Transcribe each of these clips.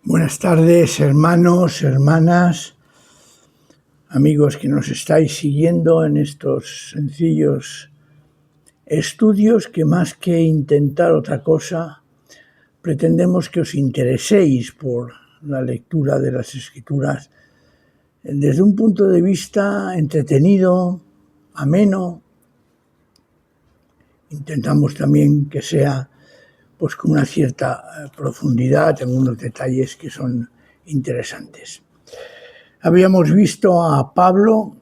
Buenas tardes, hermanos, hermanas, amigos que nos estáis siguiendo en estos sencillos estudios que más que intentar otra cosa, pretendemos que os intereséis por la lectura de las Escrituras desde un punto de vista entretenido, ameno. Intentamos también que sea pues con una cierta profundidad en unos detalles que son interesantes. Habíamos visto a Pablo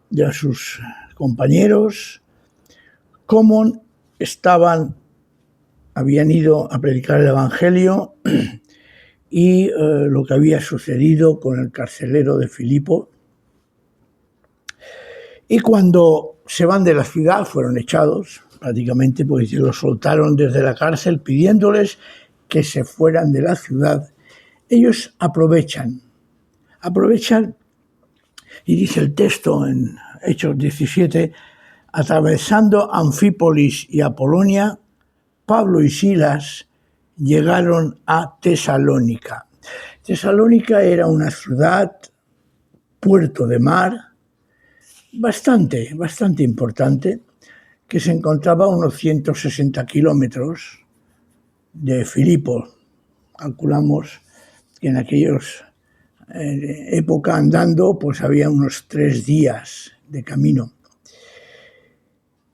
y a sus compañeros cómo habían ido a predicar el Evangelio y lo que había sucedido con el carcelero de Filipo. Y cuando se van de la ciudad, fueron echados prácticamente, pues los soltaron desde la cárcel pidiéndoles que se fueran de la ciudad. Ellos aprovechan, y dice el texto en Hechos 17, atravesando Anfípolis y Apolonia, Pablo y Silas llegaron a Tesalónica. Tesalónica era una ciudad, puerto de mar, bastante importante, que se encontraba a unos 160 kilómetros de Filipo. Calculamos que en aquellos época andando, pues había unos 3 días de camino.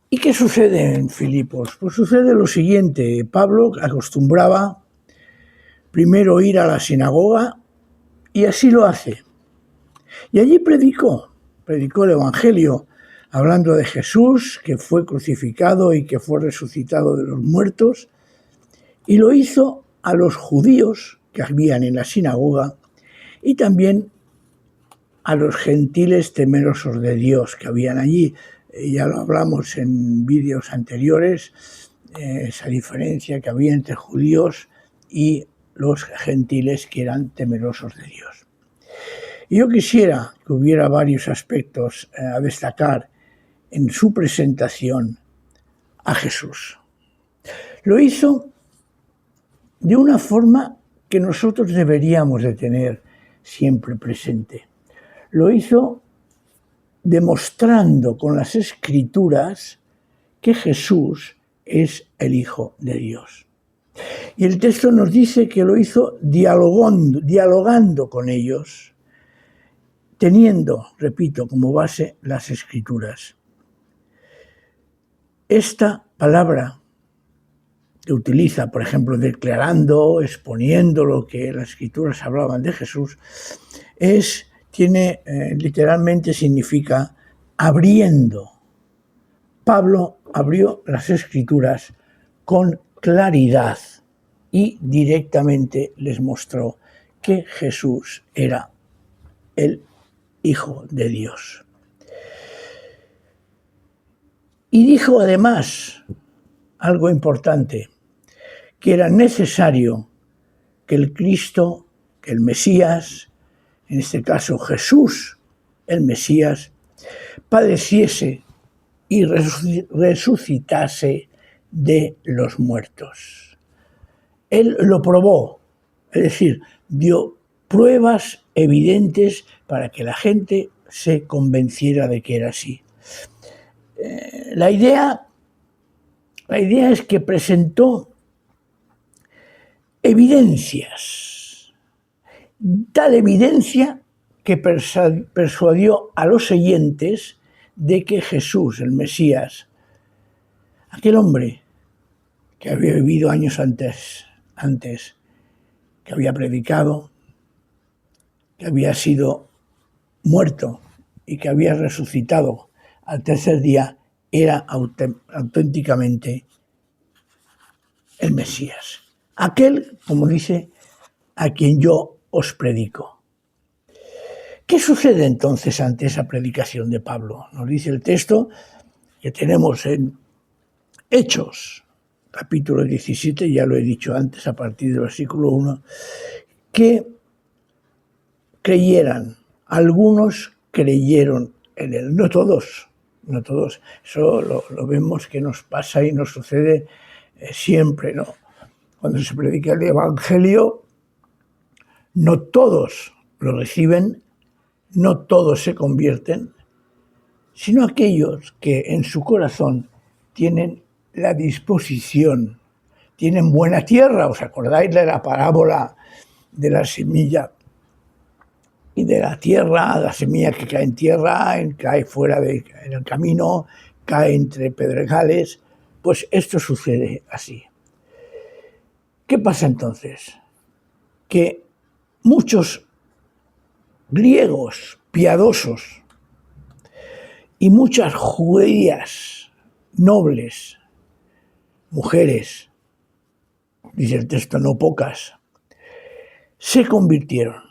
¿Y qué sucede en Filipos? Pues sucede lo siguiente. Pablo acostumbraba primero ir a la sinagoga y así lo hace. Y allí predicó el Evangelio, hablando de Jesús, que fue crucificado y que fue resucitado de los muertos, y lo hizo a los judíos que habían en la sinagoga y también a los gentiles temerosos de Dios que habían allí. Ya lo hablamos en vídeos anteriores, esa diferencia que había entre judíos y los gentiles que eran temerosos de Dios. Y yo quisiera que hubiera varios aspectos a destacar en su presentación a Jesús. Lo hizo de una forma que nosotros deberíamos de tener siempre presente. Lo hizo demostrando con las Escrituras que Jesús es el Hijo de Dios. Y el texto nos dice que lo hizo dialogando con ellos, teniendo, repito, como base las Escrituras. Esta palabra que utiliza, por ejemplo, declarando, exponiendo lo que las Escrituras hablaban de Jesús, literalmente significa abriendo. Pablo abrió las Escrituras con claridad y directamente les mostró que Jesús era el Hijo de Dios. Y dijo además algo importante, que era necesario que el Cristo, que el Mesías, en este caso Jesús, el Mesías, padeciese y resucitase de los muertos. Él lo probó, es decir, dio pruebas evidentes para que la gente se convenciera de que era así. La idea es que presentó evidencias, tal evidencia que persuadió a los oyentes de que Jesús, el Mesías, aquel hombre que había vivido años antes, que había predicado, que había sido muerto y que había resucitado al tercer día, era auténticamente el Mesías. Aquel, como dice, a quien yo os predico. ¿Qué sucede entonces ante esa predicación de Pablo? Nos dice el texto que tenemos en Hechos, capítulo 17, ya lo he dicho antes, a partir del versículo 1, que algunos creyeron en él, no todos. Eso lo vemos que nos pasa y nos sucede siempre, ¿no? Cuando se predica el Evangelio, No todos lo reciben, no todos se convierten, sino aquellos que en su corazón tienen la disposición, tienen buena tierra. ¿Os acordáis de la parábola de la semilla y de la tierra? La semilla que cae en tierra, cae fuera en el camino, cae entre pedregales. Pues esto sucede así. ¿Qué pasa entonces? Que muchos griegos piadosos y muchas judías nobles, mujeres, dice el texto, no pocas, se convirtieron.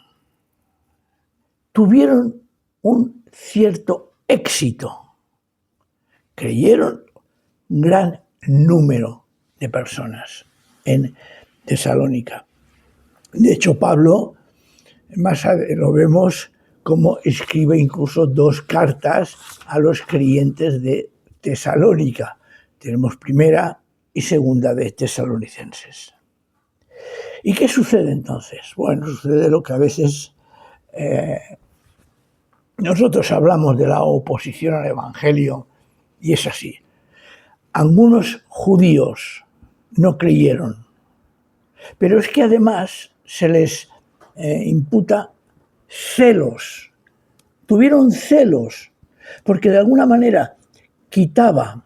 Tuvieron un cierto éxito. Creyeron un gran número de personas en Tesalónica. De hecho, Pablo, más lo vemos como escribe incluso 2 cartas a los creyentes de Tesalónica. Tenemos primera y segunda de Tesalonicenses. ¿Y qué sucede entonces? Bueno, sucede lo que a veces nosotros hablamos de la oposición al Evangelio, y es así. Algunos judíos no creyeron, pero es que además se les imputa celos. Tuvieron celos, porque de alguna manera quitaba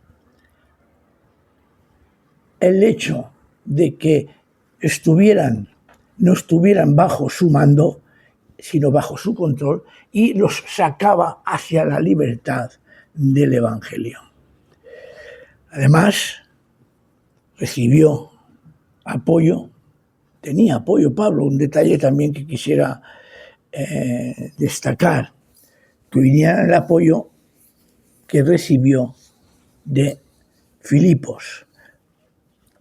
el hecho de que no estuvieran bajo su mando, sino bajo su control, y los sacaba hacia la libertad del Evangelio. Además, recibió apoyo, tenía apoyo Pablo, un detalle también que quisiera destacar, tenía el apoyo que recibió de Filipos.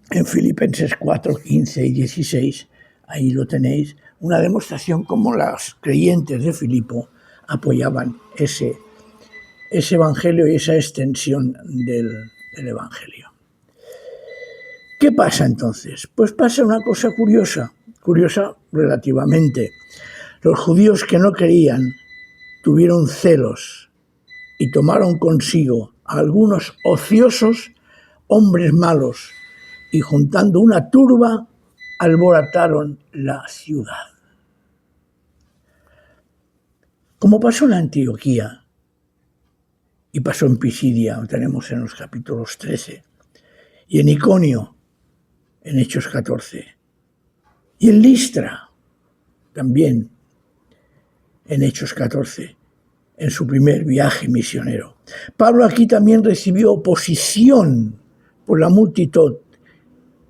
En Filipenses 4, 15 y 16, ahí lo tenéis, una demostración cómo los creyentes de Filipo apoyaban ese evangelio y esa extensión del evangelio. ¿Qué pasa entonces? Pues pasa una cosa curiosa relativamente. Los judíos que no creían tuvieron celos y tomaron consigo a algunos ociosos hombres malos y juntando una turba alborotaron la ciudad. Como pasó en Antioquía y pasó en Pisidia, lo tenemos en los capítulos 13, y en Iconio, en Hechos 14, y en Listra, también en Hechos 14, en su primer viaje misionero. Pablo aquí también recibió oposición por la multitud,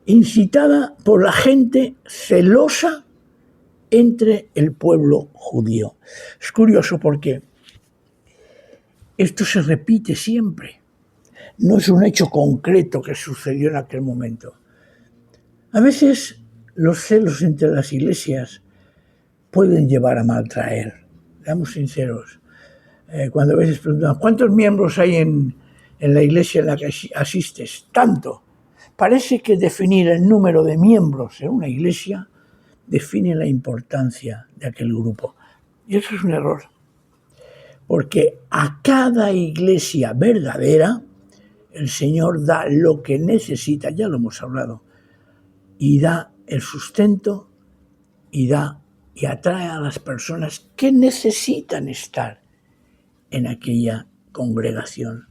incitada por la gente celosa entre el pueblo judío. Es curioso porque esto se repite siempre. No es un hecho concreto que sucedió en aquel momento. A veces los celos entre las iglesias pueden llevar a maltraer. Seamos sinceros. Cuando a veces preguntan, ¿cuántos miembros hay en la iglesia en la que asistes? Tanto. Parece que definir el número de miembros en una iglesia define la importancia de aquel grupo. Y eso es un error. Porque a cada iglesia verdadera el Señor da lo que necesita, ya lo hemos hablado, y da el sustento y atrae a las personas que necesitan estar en aquella congregación.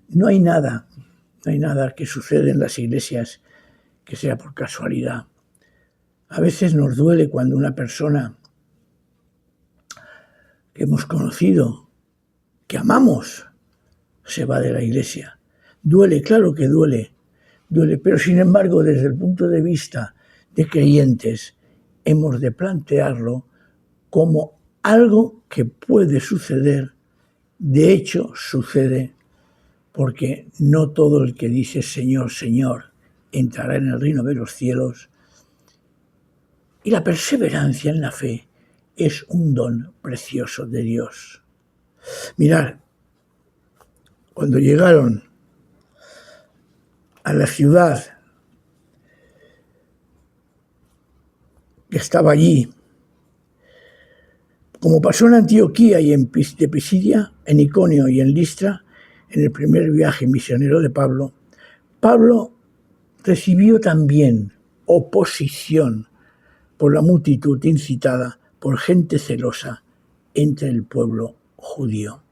No hay nada que suceda en las iglesias que sea por casualidad. A veces nos duele cuando una persona que hemos conocido, que amamos, se va de la iglesia. Duele, claro que duele, pero sin embargo, desde el punto de vista de creyentes, hemos de plantearlo como algo que puede suceder. De hecho, sucede, porque no todo el que dice Señor, Señor, entrará en el reino de los cielos. Y la perseverancia en la fe es un don precioso de Dios. Mirad, cuando llegaron a la ciudad que estaba allí, Como pasó en Antioquía y en Pisidia, en Iconio y en Listra, en el primer viaje misionero de Pablo, Pablo recibió también oposición por la multitud incitada por gente celosa entre el pueblo judío.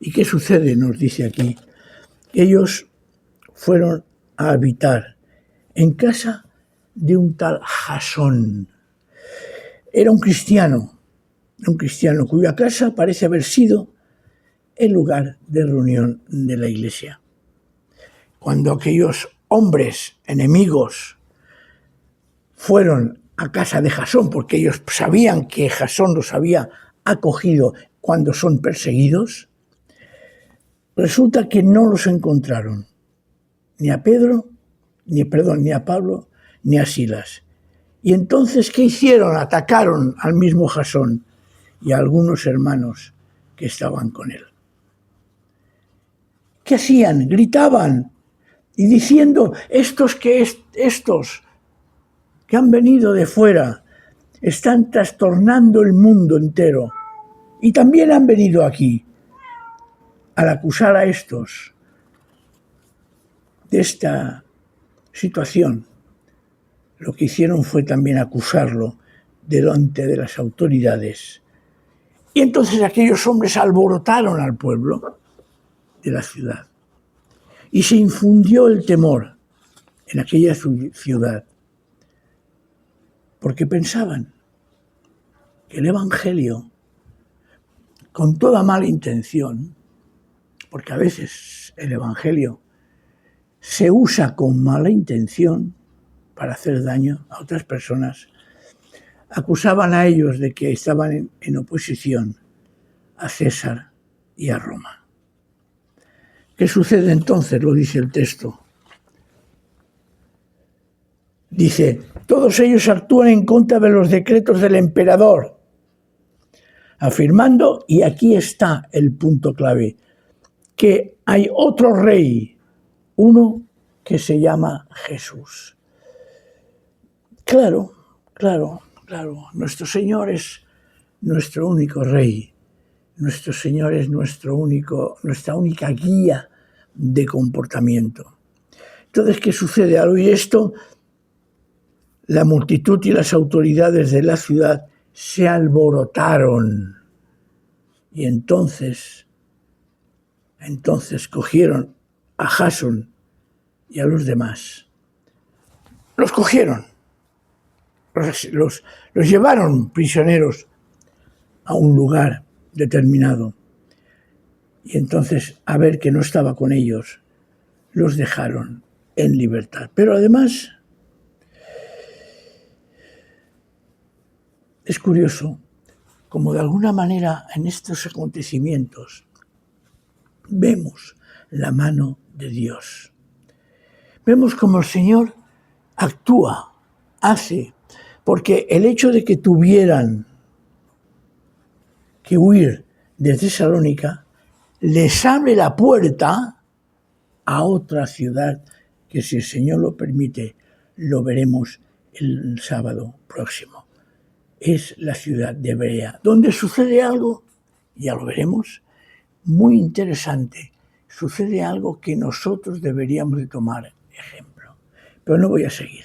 ¿Y qué sucede? Nos dice aquí. Ellos fueron a habitar en casa de un tal Jasón. Era un cristiano cuya casa parece haber sido el lugar de reunión de la iglesia. Cuando aquellos hombres enemigos fueron a casa de Jasón, porque ellos sabían que Jasón los había acogido cuando son perseguidos, resulta que no los encontraron, ni a Pablo, ni a Silas. Y entonces, ¿qué hicieron? Atacaron al mismo Jasón y a algunos hermanos que estaban con él. ¿Qué hacían? Gritaban y diciendo, estos que han venido de fuera están trastornando el mundo entero y también han venido aquí. Al acusar a estos de esta situación, lo que hicieron fue también acusarlo delante de las autoridades. Y entonces aquellos hombres alborotaron al pueblo de la ciudad y se infundió el temor en aquella ciudad, porque pensaban que el Evangelio, con toda mala intención, porque a veces el Evangelio se usa con mala intención para hacer daño a otras personas, acusaban a ellos de que estaban en oposición a César y a Roma. ¿Qué sucede entonces? Lo dice el texto. Dice, todos ellos actúan en contra de los decretos del emperador, afirmando, y aquí está el punto clave, que hay otro rey, uno que se llama Jesús. Claro, nuestro Señor es nuestro único rey, nuestro Señor es nuestra única guía de comportamiento. Entonces, ¿qué sucede? Al oír esto, la multitud y las autoridades de la ciudad se alborotaron y entonces cogieron a Jasón y a los demás. Los cogieron, los llevaron prisioneros a un lugar determinado y entonces, a ver que no estaba con ellos, los dejaron en libertad. Pero además, es curioso como de alguna manera en estos acontecimientos vemos la mano de Dios. Vemos como el Señor actúa, hace, porque el hecho de que tuvieran que huir de Tesalónica les abre la puerta a otra ciudad que, si el Señor lo permite, lo veremos el sábado próximo. Es la ciudad de Berea, donde sucede algo, ya lo veremos, muy interesante. Sucede algo que nosotros deberíamos de tomar ejemplo. Pero no voy a seguir,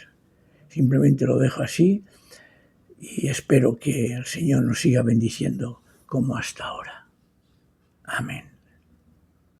simplemente lo dejo así y espero que el Señor nos siga bendiciendo como hasta ahora. Amén.